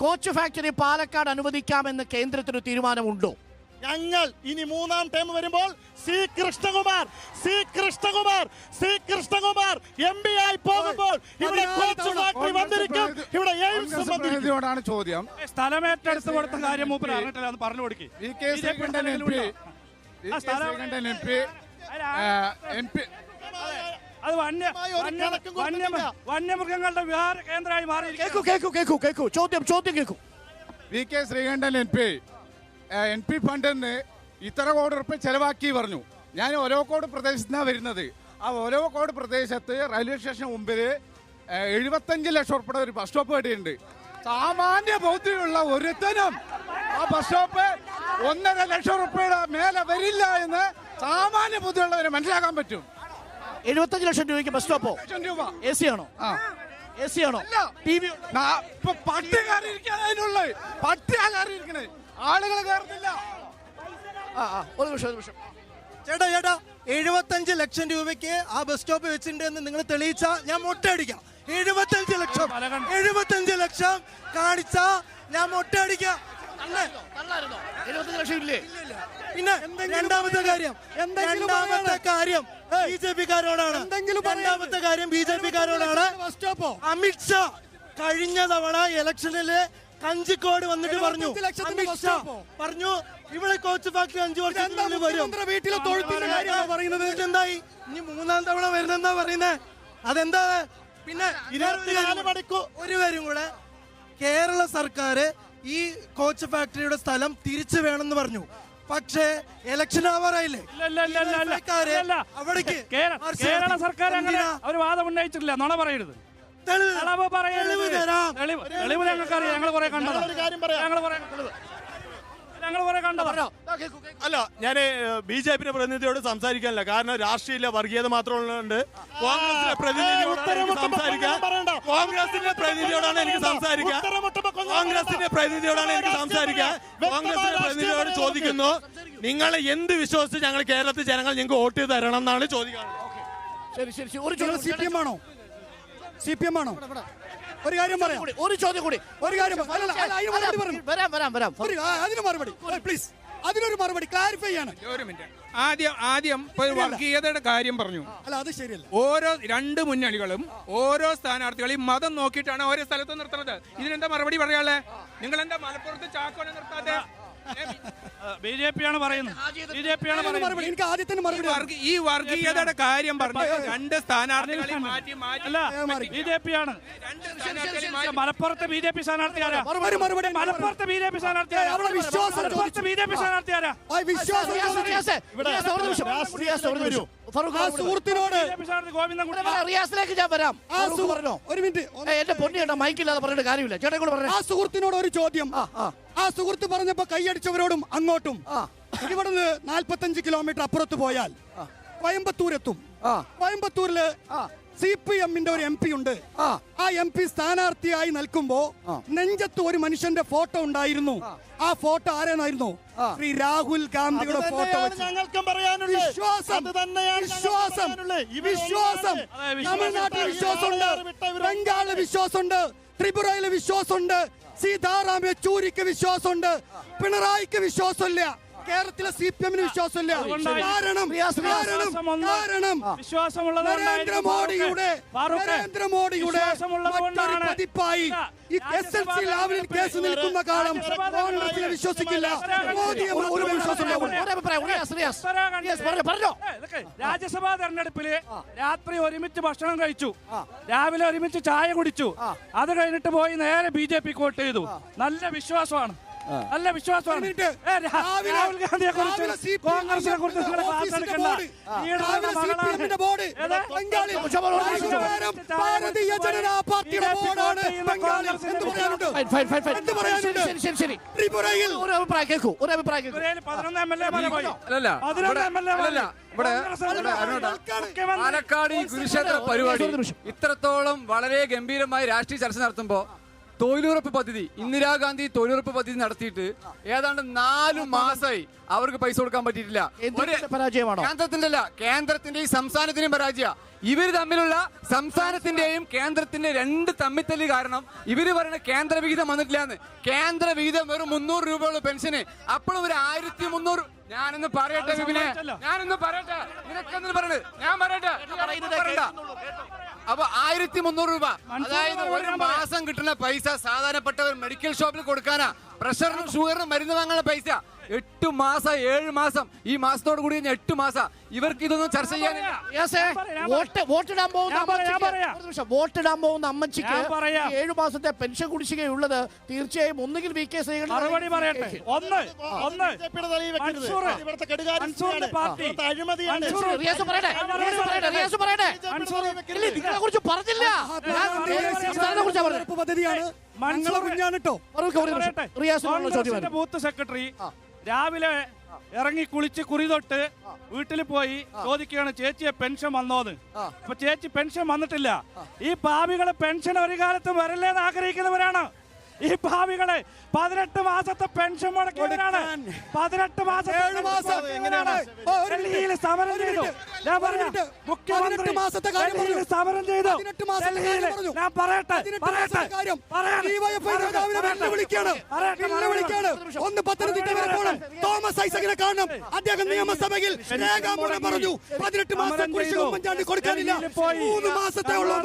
Coach factory Palakkad അനുവദിക്കാമെന്ന് കേന്ദ്രത്തിന് തീരുമാനമുണ്ടോ? ഞങ്ങൾ ഇനി മൂന്നാം ടൈം വരുമ്പോൾ സി കൃഷ്ണകുമാർ MP ആയി പോകുമ്പോൾ ഇവിടെ കോച്ച് ഫാക്ടറി വന്നിരിക്കും, ഇവിടെ എയിംസ് വന്നിരിക്കും. ചോദ്യം. സ്ഥലമേറ്റെടുത്ത് കൊടുത്ത കാര്യം മൂപ്പര് അറിഞ്ഞിട്ടില്ല, ഒന്ന് പറഞ്ഞു കൊടുക്കി. അത് വന്യമൃഗങ്ങളുടെ വിഹാര കേന്ദ്രമായി മാറി. കേക്കൂ ചോദ്യം കേക്കൂ. VK ശ്രീകണ്ഠൻ MP ഫണ്ടിന്ന് ഇത്ര കോടി റുപ്യ ചെലവാക്കി പറഞ്ഞു. ഞാൻ ഒലവക്കോട് പ്രദേശത്ത് നിന്നാണ് വരുന്നത്. ആ ഒലവക്കോട് പ്രദേശത്ത് റെയിൽവേ സ്റ്റേഷന് മുമ്പിൽ 75 ലക്ഷം ഉൾപ്പെടെ ഒരു ബസ് സ്റ്റോപ്പ് വേണ്ടിയുണ്ട്. സാമാന്യ ബൗദ്ധിയുള്ള ഒരുത്തനും ആ ബസ് സ്റ്റോപ്പ് 1.5 ലക്ഷം റുപ്യയുടെ മേലെ വരില്ല എന്ന് സാമാന്യ ബുദ്ധിയുള്ളവരെ മനസ്സിലാക്കാൻ പറ്റും. 75 ലക്ഷം രൂപയ്ക്ക് ബസ് സ്റ്റോപ്പോ? AC ആണോ? AC ആണോ? TV പട്ടിയാകാരിക്കണേ ആളുകൾ കയറുന്നില്ല. ഒരു നിമിഷം ചേട്ടാ 75 ലക്ഷം രൂപയ്ക്ക് ആ ബസ് സ്റ്റോപ്പ് വെച്ചിട്ടുണ്ടെന്ന് നിങ്ങൾ തെളിയിച്ച ഞാൻ മൊട്ടയടിക്കാം. 75 ലക്ഷം കാണിച്ച ഞാൻ മൊട്ടയടിക്കാം. 75 ലക്ഷം ഇല്ലേ? പിന്നെ രണ്ടാമത്തെ കാര്യം ബിജെപിക്കാരോടാണ്. അമിത്ഷാ കഴിഞ്ഞ തവണ ഇലക്ഷനില് കഞ്ചിക്കോട് വന്നിട്ട് പറഞ്ഞു, അമിത്ഷാ പറഞ്ഞു ഇവിടെ കോച്ച് ഫാക്ടറി 5 വർഷത്തിനുള്ളിൽ വരും. എന്തായി ഇനി മൂന്നാം തവണ വരുന്നെന്നാ പറയുന്നേ? അതെന്താ? പിന്നെ 24 മണിക്കൂർ ഒരു കാര്യം കൂടെ, കേരള സർക്കാർ ഈ കോച്ച് ഫാക്ടറിയുടെ സ്ഥലം തിരിച്ചു വേണമെന്ന് പറഞ്ഞു. പക്ഷേ ഇലക്ഷൻ ആവാറായില്ലേ? അവിടേക്ക് കേരള സർക്കാർ അങ്ങനെ ഒരു വാദം ഉന്നയിച്ചിട്ടില്ല. നുണ പറയരുത്. തെളിവ് ഞങ്ങൾക്കറിയാം. ഞങ്ങൾ കുറെ കണ്ടതാണ്. അല്ല, ഞാൻ BJP പ്രതിനിധിയോട് സംസാരിക്കാനില്ല. കാരണം രാഷ്ട്രീയ വർഗീയത മാത്രമുള്ളതുകൊണ്ട് കോൺഗ്രസിന്റെ പ്രതിനിധിയോടാണ് എനിക്ക് സംസാരിക്കാൻ. കോൺഗ്രസിന്റെ പ്രതിനിധിയോട് ചോദിക്കുന്നു, നിങ്ങൾ എന്ത് വിശ്വസിച്ച് ഞങ്ങൾ കേരളത്തിൽ ജനങ്ങൾ ഞങ്ങൾക്ക് വോട്ട് ചെയ്ത് തരണം എന്നാണ് ചോദിക്കുന്നത്. CPM ആണോ? ഒരു കാര്യം പറയാം. ഒരു ചോദ്യം കൂടി. അതിന് മറുപടി പ്ലീസ്. അതിനൊരു മറുപടി ക്ലാരിഫൈ ആണ്. ഒരു മിനിറ്റ്. ആദ്യം വർഗീയതയുടെ കാര്യം പറഞ്ഞു. അല്ല, അത് ശരിയല്ല. ഓരോ രണ്ട് മുന്നണികളും ഓരോ സ്ഥാനാർത്ഥികളെയും മതം നോക്കിയിട്ടാണ് ഓരോ സ്ഥലത്തും നിർത്തുന്നത്. ഇതിനെന്താ മറുപടി പറയാളെ? നിങ്ങൾ എന്താ മലപ്പുറത്ത് ചാക്കോനെ നിർത്താതെ? ബിജെപിയാണ് പറയുന്നത്. എനിക്ക് ആദ്യത്തിന് മറുപടി. ഈ വർഗീയതയുടെ കാര്യം പറഞ്ഞു രണ്ട് സ്ഥാനാർത്ഥികളെ മാറ്റി ബിജെപിയാണ്. മലപ്പുറത്തെ BJP സ്ഥാനാർത്ഥിയാരാ? മലപ്പുറത്തെ BJP സ്ഥാനാർത്ഥിയാരാ? റിയാസിലേക്ക് ഞാൻ വരാം. ഒരു മിനിറ്റ്. എന്റെ പൊന്നിയേട്ടാ മൈക്കില്ലാതെ പറഞ്ഞിട്ട് കാര്യമില്ല. ചേട്ടാ കൂടെ പറഞ്ഞു. ആ സുഹൃത്തിനോട് ഒരു ചോദ്യം. ആ സുഹൃത്ത് പറഞ്ഞപ്പോ കൈയടിച്ചവരോടും അങ്ങോട്ടും ഇവിടുന്ന് 45 കിലോമീറ്റർ അപ്പുറത്ത് പോയാൽ കോയമ്പത്തൂരെത്തും. കോയമ്പത്തൂരില് CPM-ന്റെ ഒരു MP ഉണ്ട്. ആ MP സ്ഥാനാർത്ഥിയായി നിൽക്കുമ്പോ നെഞ്ചത്ത് ഒരു മനുഷ്യന്റെ ഫോട്ടോ ഉണ്ടായിരുന്നു. ആ ഫോട്ടോ ആരെന്നായിരുന്നു? ശ്രീ രാഹുൽ ഗാന്ധിയുടെ ഫോട്ടോ. വിശ്വാസം തമിഴ്നാട്ടിൽ വിശ്വാസമുണ്ട്, ബംഗാളിൽ വിശ്വാസമുണ്ട്, ത്രിപുരയിലെ വിശ്വാസമുണ്ട്, സീതാറാം യെച്ചൂരിക്ക് വിശ്വാസമുണ്ട്, പിണറായിക്ക് വിശ്വാസമില്ല, കേരളത്തിലെ CPM-ന് വിശ്വാസമില്ല. കാരണം നരേന്ദ്രമോദിയുടെ മറ്റൊരു പതിപ്പായി SLC ലാവലിൻ കേസ് നിൽക്കുന്ന കാലം കോൺഗ്രസിനെ വിശ്വസിക്കില്ല. മോദിയെ രാജ്യസഭാ തെരഞ്ഞെടുപ്പില് രാത്രി ഒരുമിച്ച് ഭക്ഷണം കഴിച്ചു, രാവിലെ ഒരുമിച്ച് ചായ കുടിച്ചു, അത് കഴിഞ്ഞിട്ട് പോയി നേരെ BJP-ക്ക് വോട്ട് ചെയ്തു. നല്ല വിശ്വാസമാണ്. രാഹുൽ ഗാന്ധിയെ കുറിച്ച്, കോൺഗ്രസിനെ കുറിച്ച് ഭാരതീയ ജനതാ പാർട്ടിയുടെ ബോർഡാണ്. ത്രിപുരയിൽ 11 MLA പാലക്കാട് ഈ കുരുക്ഷേത്ര പരിപാടി ഇത്രത്തോളം വളരെ ഗംഭീരമായി രാഷ്ട്രീയ ചർച്ച നടത്തുമ്പോ തൊഴിലുറപ്പ് പദ്ധതി, ഇന്ദിരാഗാന്ധി തൊഴിലുറപ്പ് പദ്ധതി നടത്തിയിട്ട് ഏതാണ്ട് 4 മാസമായി അവർക്ക് പൈസ കൊടുക്കാൻ പറ്റിയിട്ടില്ല. പരാജയമാണോ? കേന്ദ്രത്തിന്റെയും സംസ്ഥാനത്തിന്റെയും പരാജയ. ഇവര് തമ്മിലുള്ള സംസ്ഥാനത്തിന്റെയും കേന്ദ്രത്തിന്റെ 2 തമ്മിത്തല്ല് കാരണം ഇവര് പറയുന്ന കേന്ദ്ര വിഹിതം വന്നിട്ടില്ലാന്ന്. കേന്ദ്ര വിഹിതം വെറും 300 രൂപയുള്ള പെൻഷന്, അപ്പോഴും ഒരു 1300. ഞാനൊന്ന് പറയട്ടെ വിപിനെ, ഞാനൊന്ന് പറയട്ടെ, നിനക്കെന്ന് പറയണത് ഞാൻ പറയട്ടെ. അപ്പൊ 1300 രൂപ, അതായത് ഒരു മാസം കിട്ടുന്ന പൈസ സാധാരണപ്പെട്ടവർ മെഡിക്കൽ ഷോപ്പിൽ കൊടുക്കാനാ. പ്രഷറിനും ഷുഗറിനും മരുന്ന് വാങ്ങാനുള്ള പൈസ 8 മാസം 7 മാസം, ഈ മാസത്തോട് കൂടി 8 മാസം ഇവർക്ക് ഇതൊന്നും ചർച്ച ചെയ്യാനില്ല. വോട്ടിടാൻ പോകുന്ന അമ്മച്ചിക്ക് 7 മാസത്തെ പെൻഷൻ കുടിശ്ശികയുള്ളത് തീർച്ചയായും ഒന്നുകിൽ വി കെ ശ്രീകണ്ഠൻ മറുപടി പറയട്ടെ. കുറിച്ച് പറഞ്ഞില്ല. പദ്ധതിയാണ് ബൂത്ത് സെക്രട്ടറി രാവിലെ ഇറങ്ങി കുളിച്ച് കുറി തൊട്ട് വീട്ടിൽ പോയി ചോദിക്കുകയാണ് ചേച്ചിയെ പെൻഷൻ വന്നോന്ന്. അപ്പൊ ചേച്ചി പെൻഷൻ വന്നിട്ടില്ല. ഈ പാവികളെ പെൻഷൻ ഒരു കാലത്ത് വരല്ലേന്ന് ആഗ്രഹിക്കുന്നവരാണ്. ഈ പാവികളെ 18 മാസത്തെ പെൻഷൻ മുടക്കിയവരാണ്. 18 മാസം ഡൽഹിയിൽ സമരം ചെയ്തു. ഞാൻ പറയാം, മുഖ്യമന്ത്രി ഡൽഹിയിൽ സമരം ചെയ്തു. ഞാൻ പറയട്ടെ, ഒന്ന് പത്തനംതിട്ട വരെ പോകണം. തോമസ് ഐസകിനെ കാണണം. അദ്ദേഹം നിയമസഭയിൽ രേഖാമൂലം പറഞ്ഞു 18 മാസം കുടിശ്ശിക ഉമ്മൻചാണ്ടി കൊടുക്കാനില്ല. 3 മാസത്തെ ഉള്ളൂ.